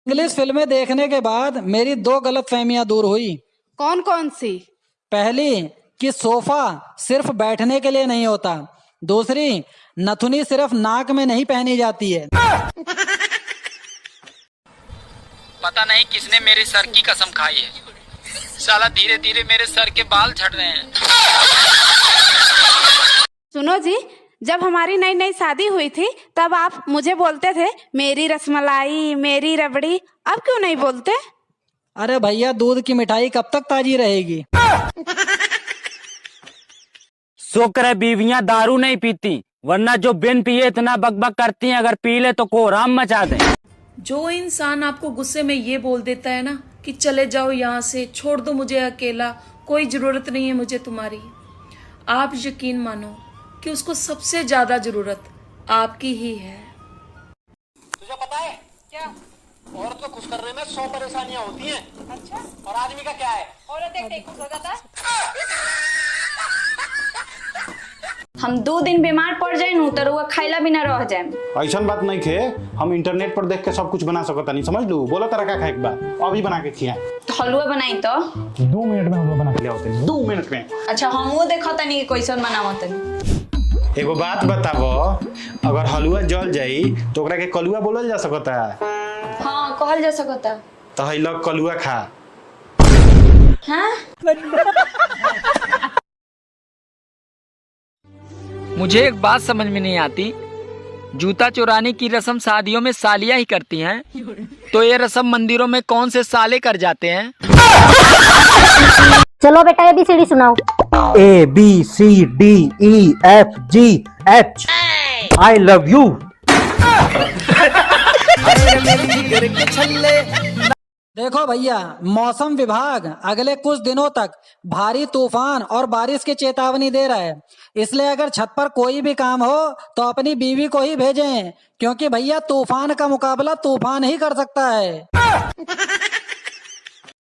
English फिल्में देखने के बाद मेरी दो गलतफहमियां दूर हुई। कौन कौन सी? पहली कि सोफा सिर्फ बैठने के लिए नहीं होता। दूसरी, नथुनी सिर्फ नाक में नहीं पहनी जाती है। पता नहीं किसने मेरे सर की कसम खाई है। साला धीरे धीरे मेरे सर के बाल झड़ रहे हैं। सुनो जी, जब हमारी नई नई शादी हुई थी तब आप मुझे बोलते थे मेरी रसमलाई, मेरी रबड़ी। अब क्यों नहीं बोलते? अरे भैया, दूध की मिठाई कब तक ताजी रहेगी। शुक्र है बीवियां दारू नहीं पीती, वरना जो बिन पिए इतना बकबक करती हैं, अगर पी ले तो कोहराम मचा दें। जो इंसान आपको गुस्से में ये बोल देता है ना कि चले जाओ यहाँ से, छोड़ दो मुझे अकेला, कोई जरूरत नहीं है मुझे तुम्हारी, आप यकीन मानो कि उसको सबसे ज्यादा जरूरत आपकी ही है। तुझे पता है क्या? औरत को खुश करने में 100 परेशानियां होती हैं। अच्छा, और आदमी का क्या है? औरत एक खुश हो जाता है। हम 2 दिन बीमार पड़ जाए नु तो रउआ खाइला बिना रह जाए। ऐसा बात नहीं खे, हम इंटरनेट पर देख के सब कुछ बना सकता नहीं, समझ लू। बोलो तरह का खाए बा, अभी बना के खिया। तो हलवा बनाई तो 2 मिनट में हलवा बना के ले आओ तनी, 2 मिनट में। अच्छा, हमहू देखो तनी कि कैसन बनावत तनी। एगो बात बताबो, अगर हलवा जल जाई तो ओकरा के कलुआ बोलल जा सकता है। हाँ, कहल जा सकता। तो है लोग कलुआ खा। हाँ? मुझे एक बात समझ में नहीं आती, जूता चुराने की रस्म शादियों में सालियां ही करती हैं, तो ये रस्म मंदिरों में कौन से साले कर जाते हैं? चलो बेटा ABCD सुनाओ। ABCDEFGH I love you। देखो भैया, मौसम विभाग अगले कुछ दिनों तक भारी तूफान और बारिश की चेतावनी दे रहा है। इसलिए अगर छत पर कोई भी काम हो तो अपनी बीवी को ही भेजें, क्योंकि भैया तूफान का मुकाबला तूफान ही कर सकता है।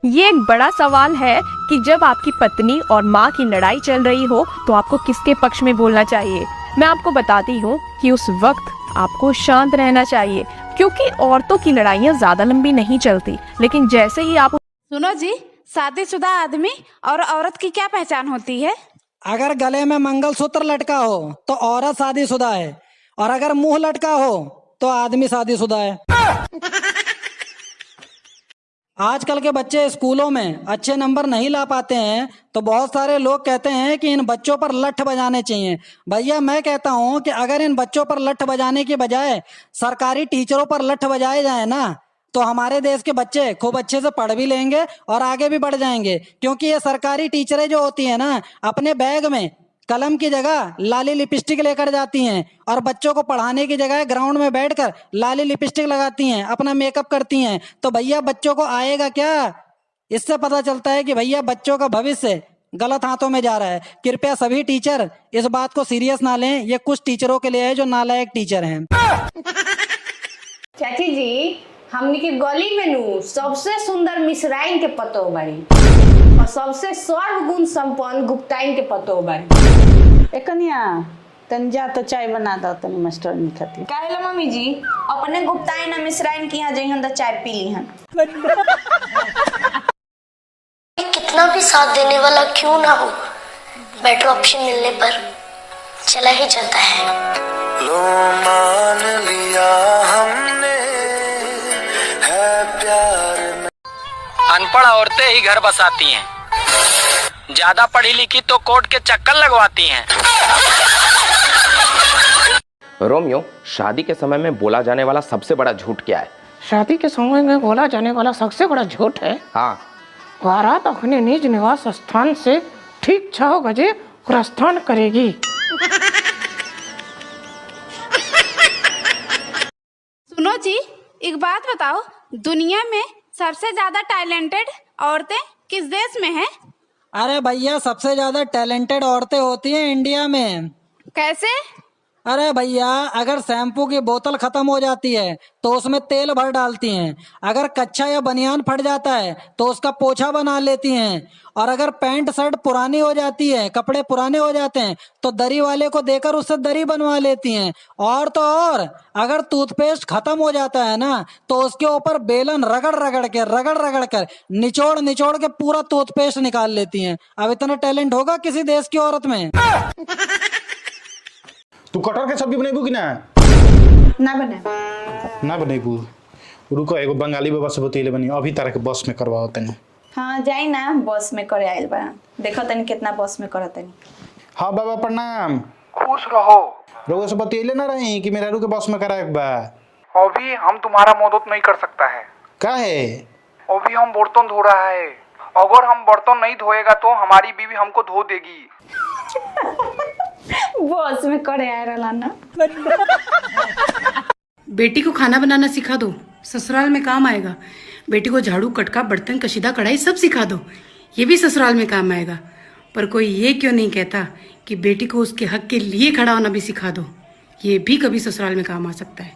ये एक बड़ा सवाल है कि जब आपकी पत्नी और माँ की लड़ाई चल रही हो तो आपको किसके पक्ष में बोलना चाहिए। मैं आपको बताती हूँ कि उस वक्त आपको शांत रहना चाहिए, क्योंकि औरतों की लड़ाइयाँ ज्यादा लंबी नहीं चलती, लेकिन जैसे ही आप। सुनो जी, शादीशुदा आदमी और औरत की क्या पहचान होती है? अगर गले में मंगलसूत्र लटका हो तो औरत शादीशुदा है, और अगर मुंह लटका हो तो आदमी शादीशुदा है। आजकल के बच्चे स्कूलों में अच्छे नंबर नहीं ला पाते हैं तो बहुत सारे लोग कहते हैं कि इन बच्चों पर लठ बजाने चाहिए। भैया, मैं कहता हूं कि अगर इन बच्चों पर लठ बजाने के बजाय सरकारी टीचरों पर लठ बजाए जाए ना, तो हमारे देश के बच्चे खूब अच्छे से पढ़ भी लेंगे और आगे भी बढ़ जाएंगे। क्योंकि ये सरकारी टीचरें जो होती है ना, अपने बैग में कलम की जगह लाली लिपस्टिक लेकर जाती हैं और बच्चों को पढ़ाने की जगह ग्राउंड में बैठकर लाली लिपस्टिक लगाती हैं, अपना मेकअप करती हैं। तो भैया बच्चों को आएगा क्या? इससे पता चलता है कि भैया बच्चों का भविष्य गलत हाथों में जा रहा है। कृपया सभी टीचर इस बात को सीरियस ना लें, ये कुछ टीचरों के लिए है जो नालायक टीचर हैं। चाची जी, हमनी के गली में नु सबसे सुंदर मिश्राइन के पतो बाड़ी और सबसे सर्वगुण संपन्न गुप्ताइन के पतो बाड़ी। कन्या तंजा तो चाय बना दो तनी मास्टर नहीं खाती। काहेला मम्मी जी, अपने गुप्ताइन और मिश्राइन के यहाँ जइहन तो चाय पी लीहन। कितना भी साथ देने वाला क्यों ना हो, बेटर ऑप्शन मिलने पर चला ही जाता है। लो मान लिया हमने है प्यार में। अनपढ़ औरतें ही घर बसाती हैं, ज्यादा पढ़ी लिखी तो कोर्ट के चक्कर लगवाती हैं। रोमियो, शादी के समय में बोला जाने वाला सबसे बड़ा झूठ क्या है? शादी के समय में बोला जाने वाला सबसे बड़ा झूठ है, हाँ, बारात अपने निज निवास स्थान से ठीक 6 बजे प्रस्थान करेगी। सुनो जी, एक बात बताओ, दुनिया में सबसे ज्यादा टैलेंटेड औरतें किस देश में हैं? अरे भैया, सबसे ज्यादा टैलेंटेड औरतें होती हैं इंडिया में। कैसे? अरे भैया, अगर शैम्पू की बोतल खत्म हो जाती है तो उसमें तेल भर डालती हैं। अगर कच्छा या बनियान फट जाता है तो उसका पोछा बना लेती हैं। और अगर पैंट शर्ट पुरानी हो जाती है, कपड़े पुराने हो जाते हैं, तो दरी वाले को देकर उससे दरी बनवा लेती हैं। और तो और, अगर टूथपेस्ट खत्म हो जाता है ना, तो उसके ऊपर बेलन रगड़ रगड़ कर निचोड़ निचोड़ के पूरा टूथपेस्ट निकाल लेती हैं। अब इतना टैलेंट होगा किसी देश की औरत में? तू कटहर के सब्जी बनेबू कि ना? ना बने। ना बनेबू? रुको, एगो बंगाली बाबा से बतैले बनी, अभी तारा के बस में करवाओ तनी। हाँ जाई ना, बस में करे आयल बा। देखो तनी कितना बस में करत तनी। हाँ बाबा प्रणाम। खुश रहो। रोग से बतैले ना रही कि मेरा रू के बस में कराए बा। अभी हम तुम्हारा मदद नहीं कर सकता है। काहे? अभी हम बर्तन धो रहा है। अगर हम बर्तन नहीं धोएगा तो हमारी बीवी हमको धो देगी। बस में करे आयल रहा ना। बेटी को खाना बनाना सिखा दो, ससुराल में काम आएगा। बेटी को झाड़ू, कटका, बर्तन, कशीदा, कढ़ाई सब सिखा दो, ये भी ससुराल में काम आएगा। पर कोई ये क्यों नहीं कहता कि बेटी को उसके हक के लिए खड़ा होना भी सिखा दो, ये भी कभी ससुराल में काम आ सकता है।